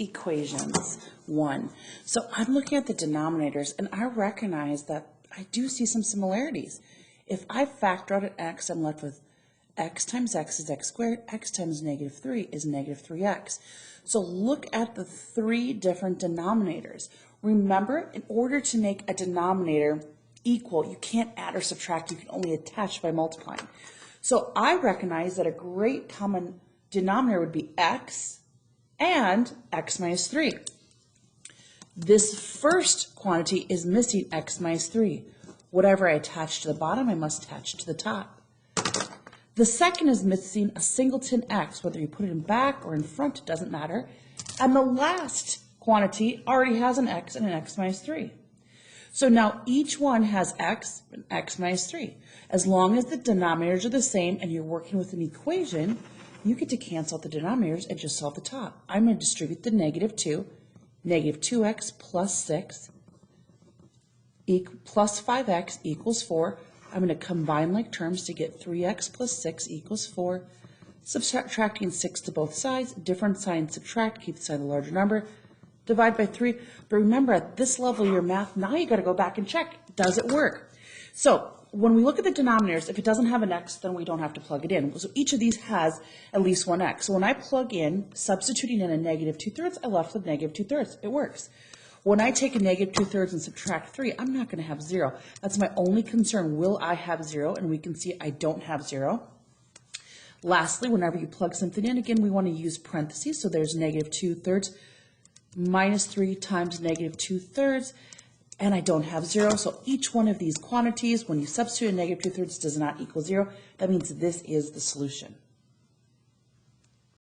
equations 1. So I'm looking at the denominators, and I recognize that I do see some similarities. If I factor out an x, I'm left with x times x is x squared, x times negative 3 is negative 3x. So look at the 3 different denominators. Remember, in order to make a denominator equal, you can't add or subtract, you can only attach by multiplying. So I recognize that a great common denominator would be x and x minus 3. This first quantity is missing x minus 3. Whatever I attach to the bottom, I must attach to the top. The second is missing a singleton x. Whether you put it in back or in front, it doesn't matter. And the last quantity already has an x and an x minus 3. So now each one has x and x minus 3. As long as the denominators are the same and you're working with an equation, you get to cancel out the denominators and just solve the top. I'm going to distribute the negative 2. Negative 2x plus 6 plus 5x equals 4. I'm going to combine like terms to get 3x plus 6 equals 4. Subtracting 6 to both sides, different sign subtract, keep the sign the larger number. Divide by 3. But remember, at this level of your math, now you got to go back and check, does it work? So when we look at the denominators, if it doesn't have an x, then we don't have to plug it in. So each of these has at least one x. So when I plug in, substituting in a negative 2/3, I left with negative 2/3. It works. When I take a negative 2/3 and subtract 3, I'm not going to have 0. That's my only concern. Will I have 0? And we can see I don't have 0. Lastly, whenever you plug something in, again, we want to use parentheses. So there's negative 2/3 minus 3 times negative 2/3. And I don't have 0. So each one of these quantities, when you substitute a negative 2/3, does not equal 0. That means this is the solution.